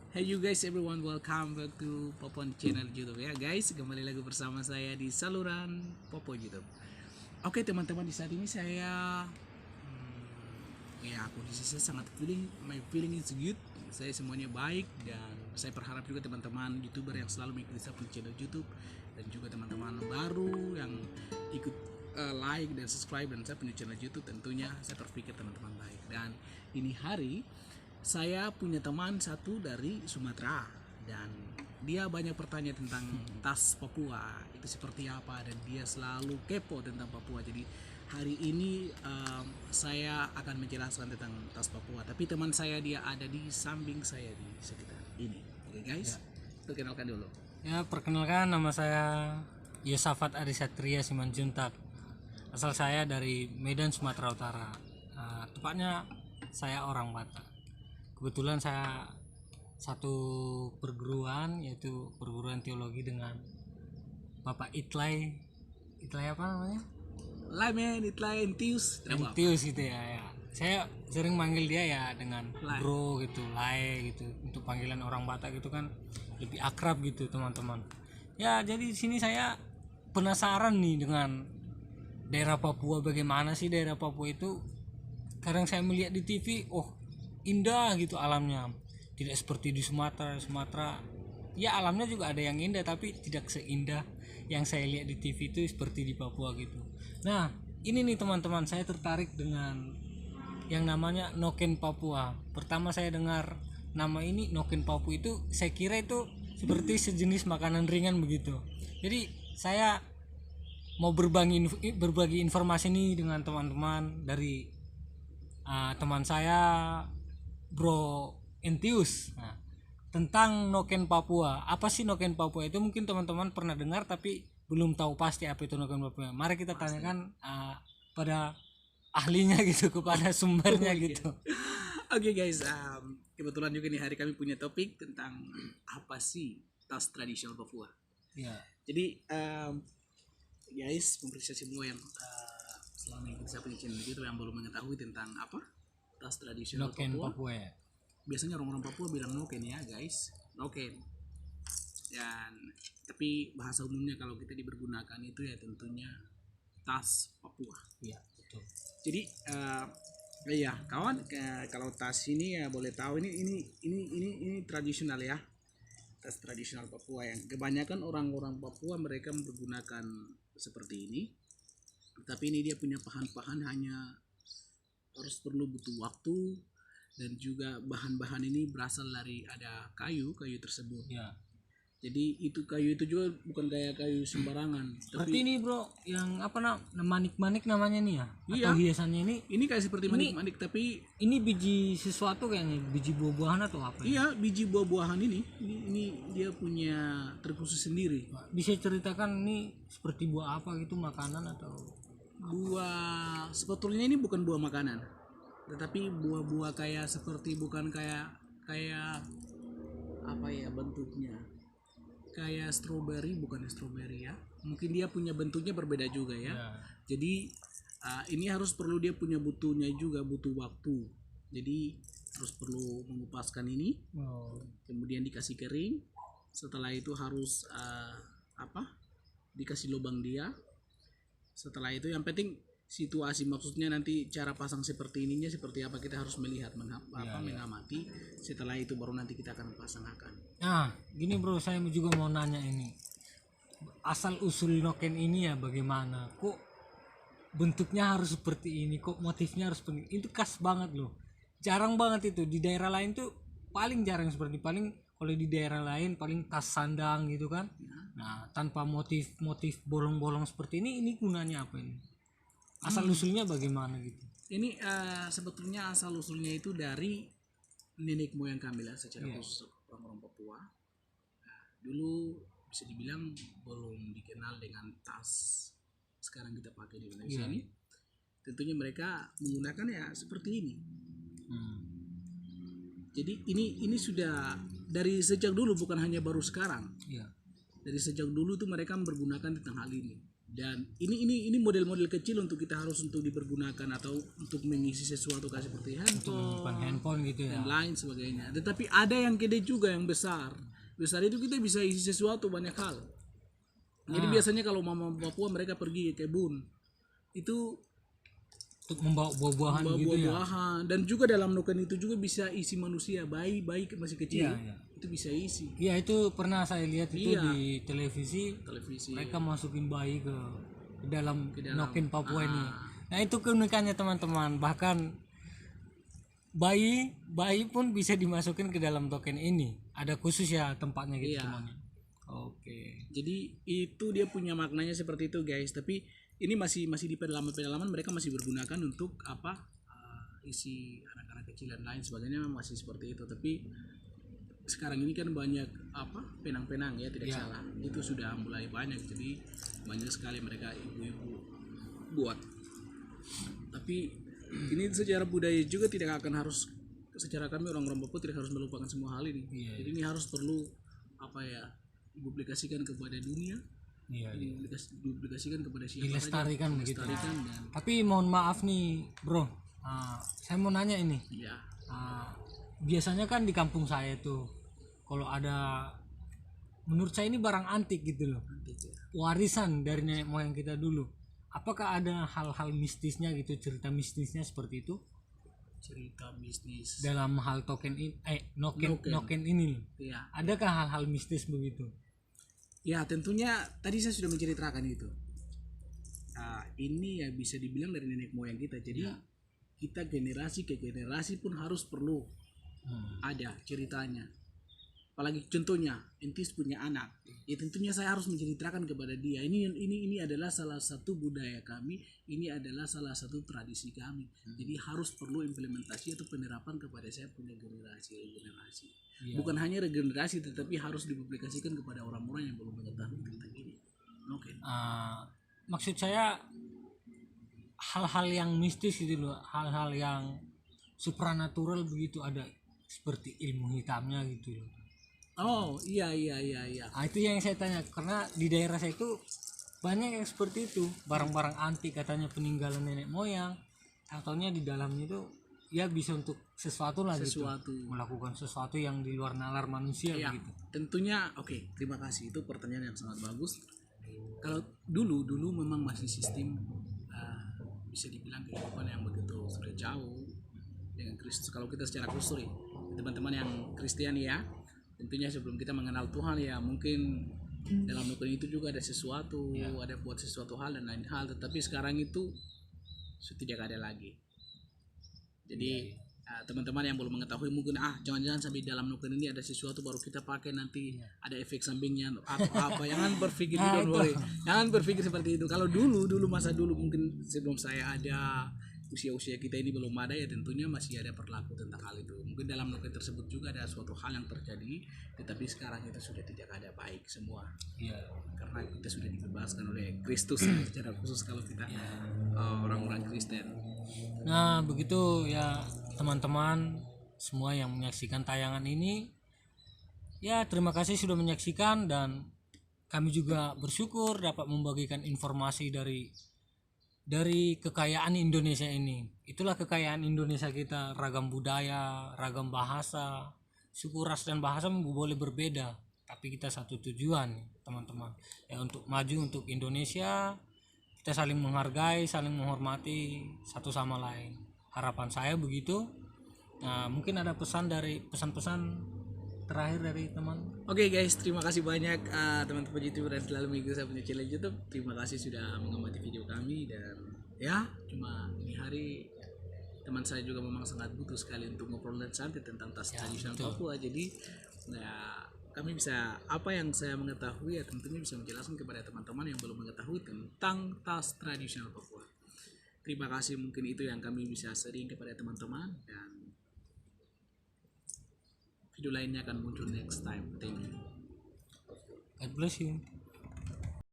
Hey you guys everyone, welcome back to Popon channel YouTube ya guys. Kembali lagi bersama saya di saluran Popo YouTube. Oke teman-teman, di saat ini saya kondisi saya sangat my feeling is good. Saya semuanya baik dan saya berharap juga teman-teman YouTuber yang selalu mengikuti saya punya channel YouTube dan juga teman-teman baru yang ikut like dan subscribe dan saya punya channel YouTube, tentunya saya berpikir teman-teman baik. Dan ini hari saya punya teman satu dari Sumatera dan dia banyak bertanya tentang tas Papua itu seperti apa dan dia selalu kepo tentang Papua. Jadi hari ini saya akan menjelaskan tentang tas Papua, tapi teman saya dia ada di samping saya di sekitar ini. Oke guys, perkenalkan dulu. Ya, perkenalkan, nama saya Yosafat Adi Satria Simanjuntak. Asal saya dari Medan, Sumatera Utara. Tepatnya saya orang Batak. Kebetulan saya satu perguruan, yaitu perguruan teologi dengan Bapak Itlay apa namanya? Lamen, Itlain, Tius, Entius gitu ya. Saya sering manggil dia ya dengan Lai. bro gitu, Lai gitu. Untuk panggilan orang Batak gitu kan lebih akrab gitu teman-teman. Ya, jadi di sini saya penasaran nih dengan daerah Papua. Bagaimana sih daerah Papua itu? Kadang saya melihat di TV, oh indah gitu alamnya. Tidak seperti di Sumatera. Ya, alamnya juga ada yang indah tapi tidak seindah yang saya lihat di TV itu seperti di Papua gitu. Nah, ini nih teman-teman, saya tertarik dengan yang namanya Noken Papua. Pertama saya dengar nama ini Noken Papua itu, saya kira itu seperti sejenis makanan ringan begitu. Jadi saya mau berbagi informasi ini dengan teman-teman dari teman saya Bro Entius. Nah, tentang Noken Papua. Apa sih Noken Papua itu? Mungkin teman-teman pernah dengar tapi belum tahu pasti apa itu Noken Papua. Mari kita tanyakan pada ahlinya gitu, kepada sumbernya gitu. Oke guys, kebetulan juga nih hari kami punya topik tentang apa sih tas tradisional Papua. Ya, Jadi guys, pemirsa semua yang selama ini saya punya channel itu yang belum mengetahui tentang apa tas tradisional Noken Papua. Papua ya. Biasanya orang-orang Papua bilang noken ya guys, noken. Dan tapi bahasa umumnya kalau kita dipergunakan itu ya tentunya tas Papua. Iya, betul. Jadi ya kawan, kalau tas ini ya boleh tahu ini tradisional ya, tas tradisional Papua yang kebanyakan orang-orang Papua mereka menggunakan seperti ini. Tapi ini dia punya pahan-pahan hanya harus perlu butuh waktu dan juga bahan-bahan ini berasal dari ada kayu tersebut. Ya. Jadi itu kayu itu juga bukan kayak kayu sembarangan. Berarti Tapi ini bro, yang apa manik-manik namanya nih ya? iya, Atau hiasannya ini kayak seperti manik-manik tapi biji sesuatu kayaknya, biji buah-buahan atau apa ya? iya, biji buah-buahan ini dia punya terkhusus sendiri. Bisa ceritakan ini seperti buah apa gitu, makanan atau? Buah sebetulnya ini bukan buah makanan, tetapi buah-buah kayak seperti bukan kayak kayak apa ya bentuknya, kayak stroberi, bukan stroberi ya, mungkin dia punya bentuknya berbeda juga ya. Ya. Jadi ini harus perlu dia punya butuhnya juga, butuh waktu. Jadi harus perlu mengupaskan ini, Oh. kemudian dikasih kering. Setelah itu harus dikasih lubang dia. Setelah itu yang penting situasi, maksudnya nanti cara pasang seperti ininya seperti apa kita harus melihat mengamati. Setelah itu baru nanti kita akan pasangkan. Nah, gini bro, saya juga mau nanya ini. Asal usul noken ini ya bagaimana? Kok bentuknya harus seperti ini? Kok motifnya harus seperti ini? Itu khas banget loh. Jarang banget itu. Di daerah lain tuh paling jarang seperti, paling kalau di daerah lain paling tas sandang gitu kan. Nah, tanpa motif bolong-bolong seperti ini gunanya apa ini? Asal usulnya bagaimana gitu? Ini sebetulnya asal usulnya itu dari nenek moyang kami lah, secara khusus orang-orang Papua. Nah, dulu bisa dibilang belum dikenal dengan tas sekarang kita pakai di Indonesia ini. Tentunya mereka menggunakan ya seperti ini. Jadi ini sudah dari sejak dulu, bukan hanya baru sekarang. Iya. Dari sejak dulu tuh mereka mempergunakan tentang hal ini. Dan ini model-model kecil untuk kita harus untuk dipergunakan atau untuk mengisi sesuatu kayak seperti Untuk menyimpan handphone gitu ya. dan lain sebagainya. Tetapi ada yang gede juga yang besar. Besar itu kita bisa isi sesuatu banyak hal. Jadi biasanya kalau mama Papua mereka pergi ke kebun itu Untuk membawa buah-buahan gitu ya. buah-buahan dan juga dalam noken itu juga bisa isi manusia bayi masih kecil Iya. itu bisa isi Iya itu pernah saya lihat itu di televisi. televisi. Mereka masukin bayi ke dalam dalam. noken Papua ini. Nah itu keunikannya teman-teman. Bahkan bayi pun bisa dimasukin ke dalam token ini. Ada khusus ya tempatnya gitu teman. Oke. Jadi itu dia punya maknanya seperti itu guys. Tapi ini masih di pedalaman mereka masih bergunakan untuk apa isi anak-anak kecil dan lain sebagainya masih seperti itu. Tapi sekarang ini kan banyak apa penang-penang ya tidak salah itu sudah mulai banyak, jadi banyak sekali mereka ibu-ibu buat. Tapi ini secara budaya juga tidak akan harus, secara kami orang-orang Papua tidak harus melupakan semua hal ini. Jadi ini harus perlu apa ya dipublikasikan kepada dunia, dipublikasikan kepada siapa Dilestarikan saja, begitu. dilestarikan dan Tapi mohon maaf nih bro, saya mau nanya ini. ya Biasanya kan di kampung saya tuh kalau ada, menurut saya ini barang antik gitu loh, warisan dari nenek moyang kita dulu. Apakah ada hal-hal mistisnya gitu, cerita mistisnya seperti itu cerita bisnis dalam hal token ini, noken ini? ya. Adakah hal-hal mistis begitu? Ya tentunya tadi saya sudah menceritakan itu. Ini ya bisa dibilang dari nenek moyang kita. Jadi kita generasi ke generasi pun harus perlu ada ceritanya. Apalagi contohnya entis punya anak, ya tentunya saya harus menceritakan kepada dia. Ini adalah salah satu budaya kami, ini adalah salah satu tradisi kami. Jadi harus perlu implementasi atau penerapan kepada saya punya generasi. Bukan hanya regenerasi, tetapi harus dipublikasikan kepada orang-orang yang belum mengetahui tentang ini. Oke. Maksud saya hal-hal yang mistis gitu loh, hal-hal yang supranatural begitu, ada seperti ilmu hitamnya gitu loh. Oh iya. Itu yang saya tanya, karena di daerah saya itu banyak yang seperti itu, barang-barang antik katanya peninggalan nenek moyang, ataunya di dalamnya itu ya bisa untuk sesuatu lah gitu, melakukan sesuatu yang di luar nalar manusia ya, gitu. Tentunya oke, terima kasih, itu pertanyaan yang sangat bagus. Kalau dulu memang masih sistem bisa dibilang kehidupan yang begitu sudah jauh dengan Kristus. Kalau kita secara khusus teman-teman yang Kristen ya, tentunya sebelum kita mengenal Tuhan ya mungkin dalam noken itu juga ada sesuatu, ada buat sesuatu hal dan lain hal. Tetapi sekarang itu sudah tidak ada lagi. Jadi teman-teman yang belum mengetahui mungkin jangan-jangan sampai dalam noken ini ada sesuatu baru kita pakai nanti ada efek sampingnya atau apa. Jangan berpikir jangan berpikir seperti itu. Kalau dulu masa dulu mungkin sebelum saya ada, usia kita ini belum ada, ya tentunya masih ada berlaku tentang hal itu. Mungkin dalam noken tersebut juga ada suatu hal yang terjadi, tetapi sekarang itu sudah tidak ada baik semua. Karena kita sudah dibebaskan oleh Kristus secara khusus kalau kita orang-orang Kristen. Nah begitu ya teman-teman semua yang menyaksikan tayangan ini, ya terima kasih sudah menyaksikan, dan kami juga bersyukur dapat membagikan informasi dari kekayaan Indonesia ini. Itulah kekayaan Indonesia kita, ragam budaya, ragam bahasa, suku, ras dan bahasa boleh berbeda, tapi kita satu tujuan teman-teman, ya untuk maju untuk Indonesia. Kita saling menghargai, saling menghormati satu sama lain. Harapan saya begitu. Nah mungkin ada pesan-pesan terakhir dari teman. Oke guys, terima kasih banyak teman-teman YouTuber yang selalu mengikuti saya punya channel YouTube. Terima kasih sudah mengamati video kami, dan ya cuma ini hari teman saya juga memang sangat butuh sekali untuk ngobrol dan santai tentang tas tradisional Papua. Jadi kami bisa, apa yang saya mengetahui ya tentunya bisa menjelaskan kepada teman-teman yang belum mengetahui tentang tas tradisional Papua. Terima kasih, mungkin itu yang kami bisa sharing kepada teman-teman, dan video lainnya akan muncul next time. Thank you. God bless you.